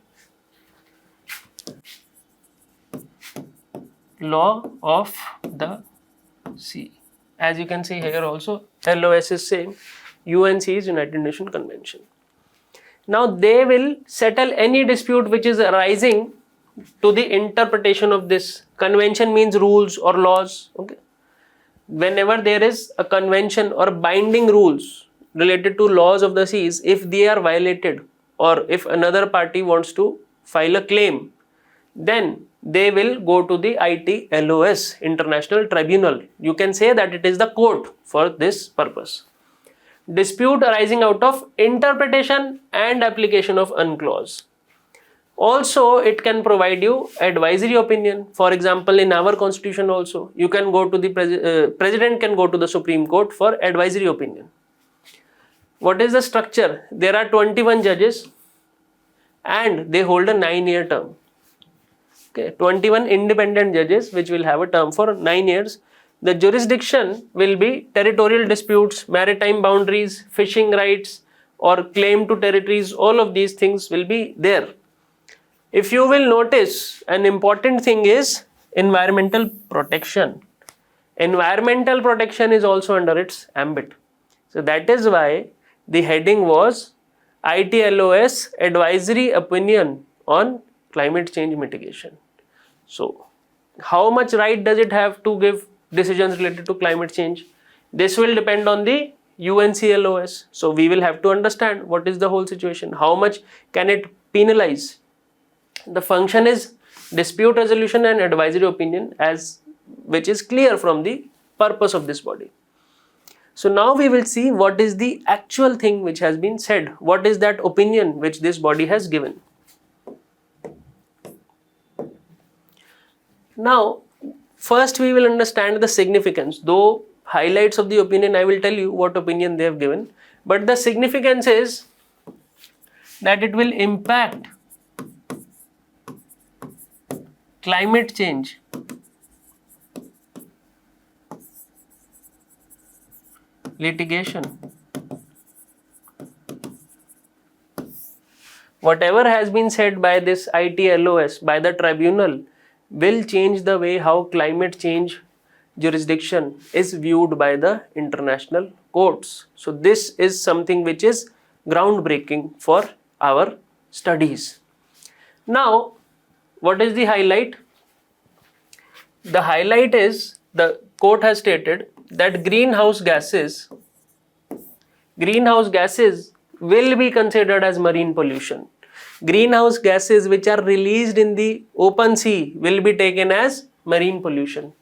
Law of the Sea. As you can see here also, LOS is same, UNC is United Nations Convention. Now they will settle any dispute which is arising to the interpretation of this. Convention means rules or laws. Okay. Whenever there is a convention or binding rules related to laws of the seas, if they are violated or if another party wants to file a claim, then they will go to the ITLOS, International Tribunal. You can say that it is the court for this purpose. Dispute arising out of interpretation and application of UNCLOS. Also, it can provide you advisory opinion. For example, in our constitution also, you can go to the president can go to the Supreme Court for advisory opinion. What is the structure? There are 21 judges and they hold a 9-year term. Okay, 21 independent judges which will have a term for 9 years. The jurisdiction will be territorial disputes, maritime boundaries, fishing rights or claim to territories. All of these things will be there. If you will notice, an important thing is environmental protection. Environmental protection is also under its ambit. So that is why the heading was ITLOS Advisory Opinion on Climate Change Mitigation. So how much right does it have to give decisions related to climate change? This will depend on the UNCLOS. So we will have to understand what is the whole situation. How much can it penalize? The function is dispute resolution and advisory opinion, as which is clear from the purpose of this body. So now we will see what is the actual thing which has been said. What is that opinion which this body has given? Now, first we will understand the significance. Though highlights of the opinion, I will tell you what opinion they have given. But the significance is that it will impact climate change litigation. Whatever has been said by this ITLOS, by the tribunal, will change the way how climate change jurisdiction is viewed by the international courts. So this is something which is groundbreaking for our studies. Now, what is the highlight? The highlight is the court has stated that greenhouse gases will be considered as marine pollution. Greenhouse gases which are released in the open sea will be taken as marine pollution.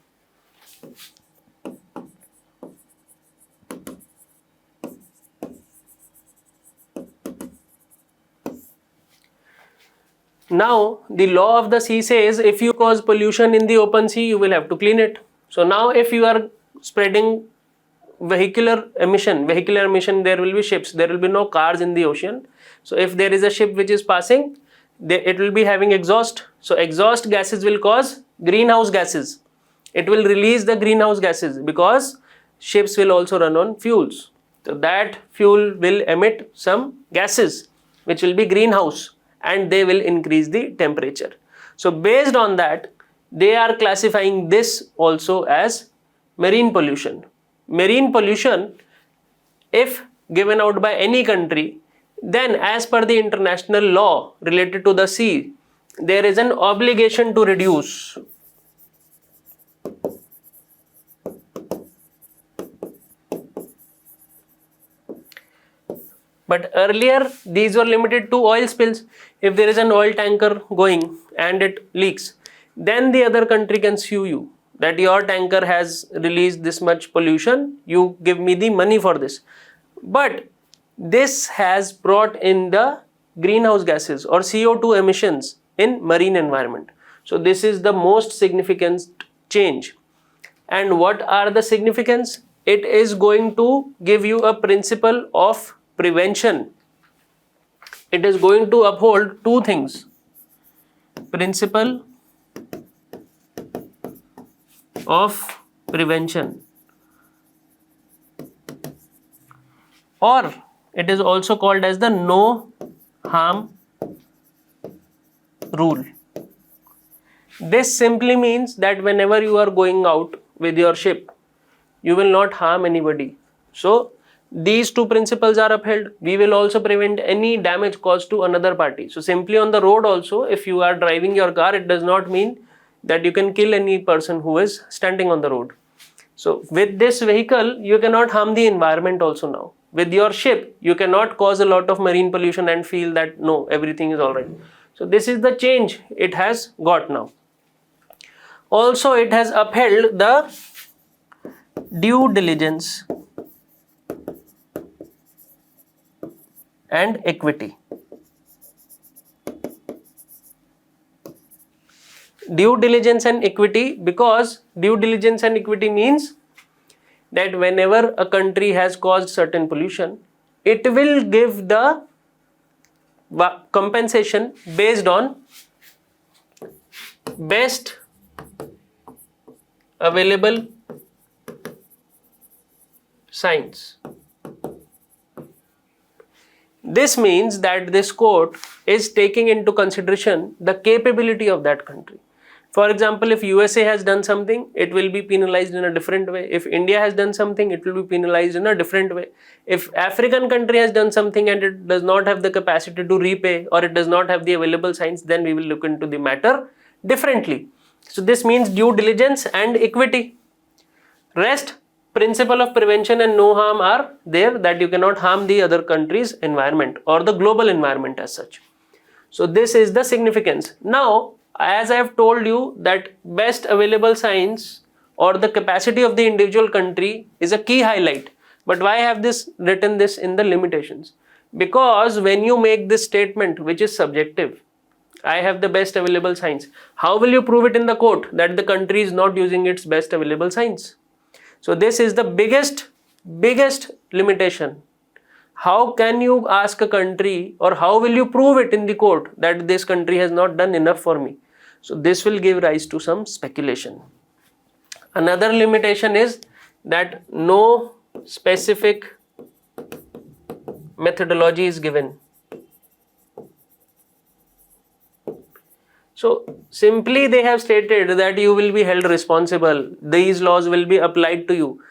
Now, the law of the sea says if you cause pollution in the open sea, you will have to clean it. So now if you are spreading vehicular emission, there will be ships, there will be no cars in the ocean. So if there is a ship which is passing, it will be having exhaust. So exhaust gases will cause greenhouse gases. It will release the greenhouse gases because ships will also run on fuels. So that fuel will emit some gases which will be greenhouse and they will increase the temperature. So based on that, they are classifying this also as marine pollution. Marine pollution, if given out by any country, then as per the international law related to the sea, there is an obligation to reduce. But earlier, these were limited to oil spills. If there is an oil tanker going and it leaks, then the other country can sue you that your tanker has released this much pollution, you give me the money for this. But this has brought in the greenhouse gases or CO2 emissions in marine environment. So this is the most significant change. And what are the significance? It is going to give you a principle of prevention. It is going to uphold two things: principle of prevention, or it is also called as the no harm rule. This simply means that whenever you are going out with your ship, you will not harm anybody. So these two principles are upheld. We will also prevent any damage caused to another party. So simply on the road also, if you are driving your car, it does not mean that you can kill any person who is standing on the road. So with this vehicle, you cannot harm the environment also now. With your ship, you cannot cause a lot of marine pollution and feel that no, everything is alright. So this is the change it has got now. Also, it has upheld the due diligence and equity. Due diligence and equity, because due diligence and equity means that whenever a country has caused certain pollution, it will give the compensation based on best available science. This means that this court is taking into consideration the capability of that country. For example, if USA has done something, it will be penalized in a different way. If India has done something, it will be penalized in a different way. If African country has done something and it does not have the capacity to repay, or it does not have the available science, then we will look into the matter differently. So this means due diligence and equity. Rest, principle of prevention and no harm are there, that you cannot harm the other country's environment or the global environment as such. So this is the significance. Now, as I have told you that best available science or the capacity of the individual country is a key highlight. But why I have this written this in the limitations? Because when you make this statement, which is subjective, I have the best available science, how will you prove it in the court that the country is not using its best available science? So this is the biggest limitation. How can you ask a country, or how will you prove it in the court that this country has not done enough for me? So this will give rise to some speculation. Another limitation is that no specific methodology is given. So simply they have stated that you will be held responsible, these laws will be applied to you,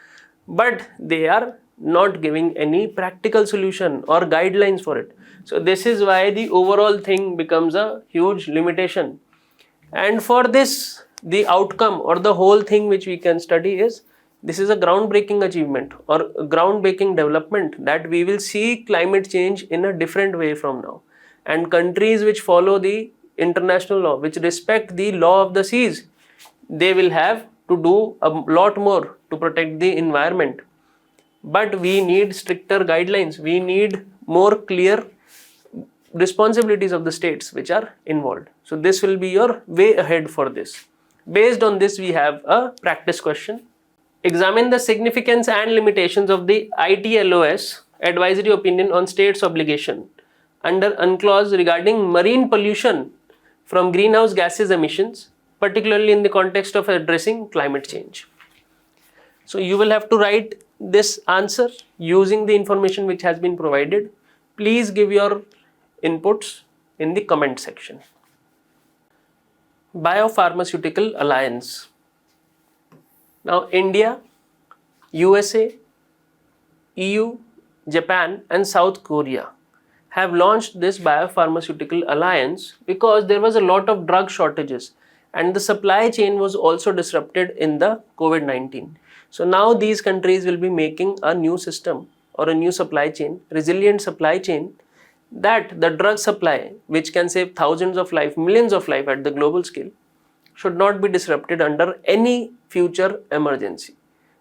but they are not giving any practical solution or guidelines for it. So this is why the overall thing becomes a huge limitation. And for this, the outcome or the whole thing which we can study is, this is a groundbreaking achievement or a groundbreaking development, that we will see climate change in a different way from now. And countries which follow the international law, which respect the law of the seas, they will have to do a lot more to protect the environment. But we need stricter guidelines, we need more clear responsibilities of the states which are involved. So this will be your way ahead for this. Based on this, we have a practice question. Examine the significance and limitations of the ITLOS advisory opinion on states' obligation under UNCLOS regarding marine pollution from greenhouse gases emissions, particularly in the context of addressing climate change. So you will have to write this answer using the information which has been provided. Please give your inputs in the comment section. Biopharmaceutical Alliance. Now India, USA, EU, Japan and South Korea have launched this biopharmaceutical alliance because there was a lot of drug shortages and the supply chain was also disrupted in the COVID-19. So now these countries will be making a new system or a new supply chain, resilient supply chain, that the drug supply, which can save thousands of lives, millions of lives at the global scale, should not be disrupted under any future emergency.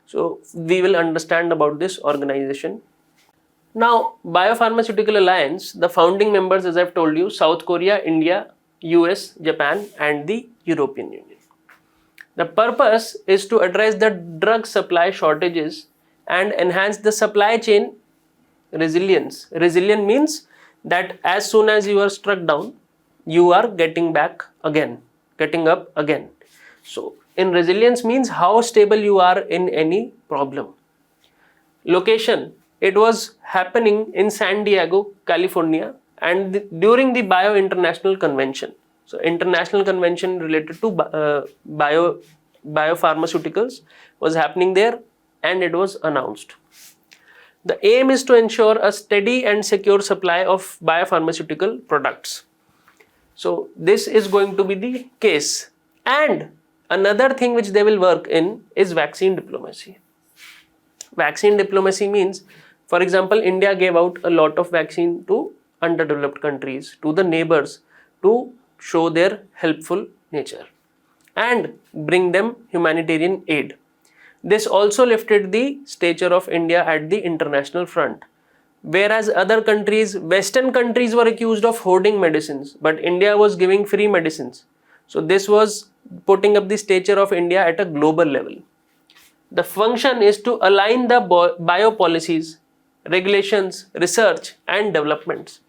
So we will understand about this organization. Now, Biopharmaceutical Alliance, the founding members, as I've told you, South Korea, India, US, Japan and the European Union. The purpose is to address the drug supply shortages and enhance the supply chain resilience. Resilient means that as soon as you are struck down, you are getting back again, getting up again. So in resilience means how stable you are in any problem. Location, it was happening in San Diego, California, and during the Bio International Convention. So international convention related to biopharmaceuticals was happening there, and it was announced. The aim is to ensure a steady and secure supply of biopharmaceutical products. So this is going to be the case. And another thing which they will work in is vaccine diplomacy. Vaccine diplomacy means, for example, India gave out a lot of vaccine to underdeveloped countries, to the neighbors, to show their helpful nature and bring them humanitarian aid. This also lifted the stature of India at the international front. Whereas other countries, Western countries were accused of hoarding medicines, but India was giving free medicines. So this was putting up the stature of India at a global level. The function is to align the biopolicies, regulations, research and developments.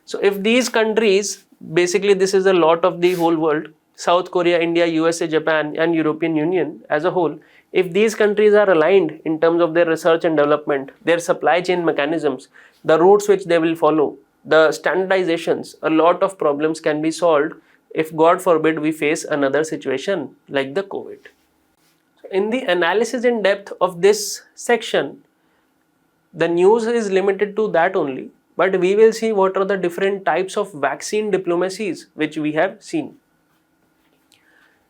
So if these countries, basically this is a lot of the whole world, South Korea, India, USA, Japan and European Union as a whole, if these countries are aligned in terms of their research and development, their supply chain mechanisms, the routes which they will follow, the standardizations, a lot of problems can be solved if God forbid we face another situation like the COVID. In the analysis in depth of this section, the news is limited to that only, but we will see what are the different types of vaccine diplomacies which we have seen.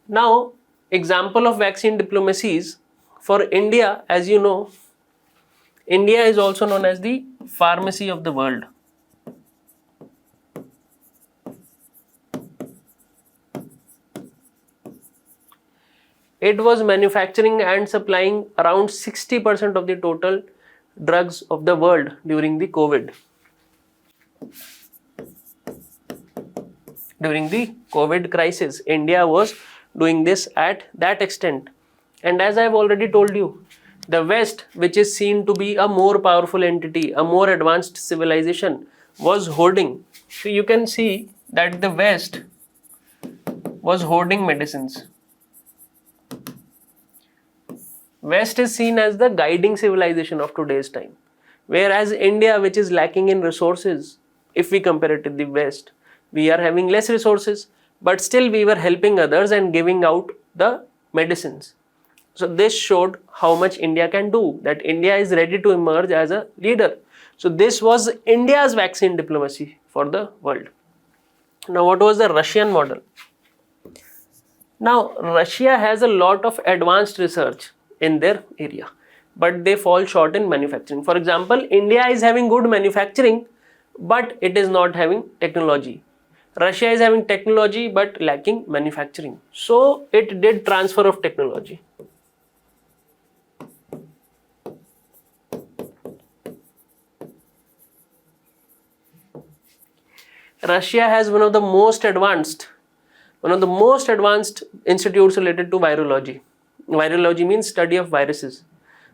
Now, example of vaccine diplomacies for India, as you know, India is also known as the pharmacy of the world. It was manufacturing and supplying around 60% of the total drugs of the world during the COVID. During the COVID crisis, India was doing this at that extent. And as I have already told you, the West, which is seen to be a more powerful entity, a more advanced civilization, was hoarding. So you can see that the West was hoarding medicines. West is seen as the guiding civilization of today's time, whereas India, which is lacking in resources, if we compare it to the West, we are having less resources, but still we were helping others and giving out the medicines. So this showed how much India can do, that India is ready to emerge as a leader. So this was India's vaccine diplomacy for the world. Now what was the Russian model? Now Russia has a lot of advanced research in their area, but they fall short in manufacturing. For example, India is having good manufacturing, but it is not having technology. Russia is having technology but lacking manufacturing. So it did transfer of technology. Russia has one of the most advanced institutes related to virology. Virology means study of viruses.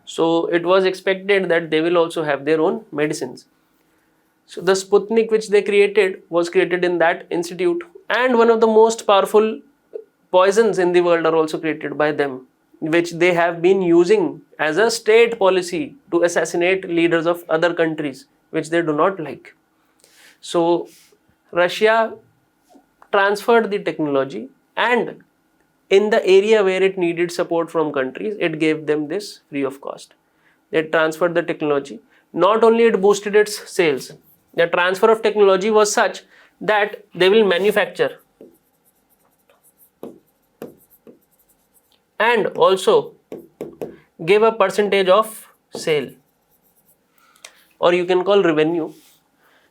So it was expected that they will also have their own medicines. So the Sputnik which they created was created in that institute, and one of the most powerful poisons in the world are also created by them, which they have been using as a state policy to assassinate leaders of other countries which they do not like. So Russia transferred the technology, and in the area where it needed support from countries, it gave them this free of cost. They transferred the technology. Not only it boosted its sales, the transfer of technology was such that they will manufacture and also give a percentage of sale, or you can call revenue.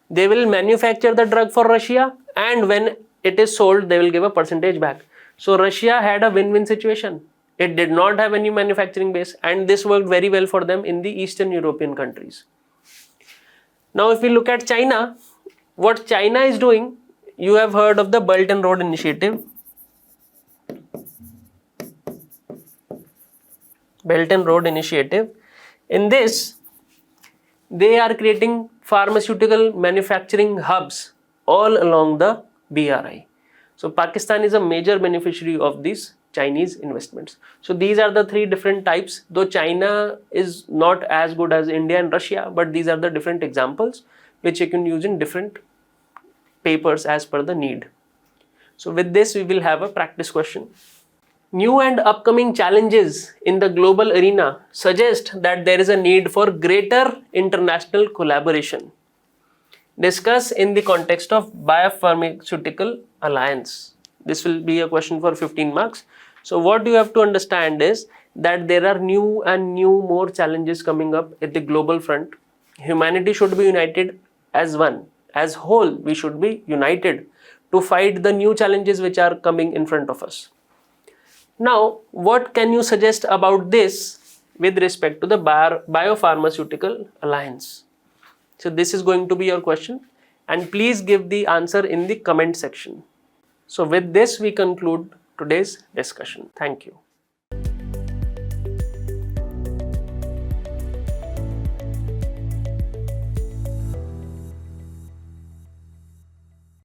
They will manufacture the drug for Russia, and when it is sold, they will give a percentage back. So Russia had a win-win situation. It did not have any manufacturing base, and this worked very well for them in the Eastern European countries. Now if we look at China, what China is doing, you have heard of the Belt and Road Initiative. Belt and Road Initiative. In this, they are creating pharmaceutical manufacturing hubs all along the BRI. So Pakistan is a major beneficiary of this Chinese investments. So these are the three different types, though China is not as good as India and Russia, but these are the different examples which you can use in different papers as per the need. So with this, we will have a practice question. New and upcoming challenges in the global arena suggest that there is a need for greater international collaboration. Discuss in the context of Biopharmaceutical Alliance. This will be a question for 15 marks. So what you have to understand is that there are new more challenges coming up at the global front. Humanity should be united as one. As whole, we should be united to fight the new challenges which are coming in front of us. Now, what can you suggest about this with respect to the Biopharmaceutical Alliance? So this is going to be your question, and please give the answer in the comment section. So with this, we conclude today's discussion. Thank you.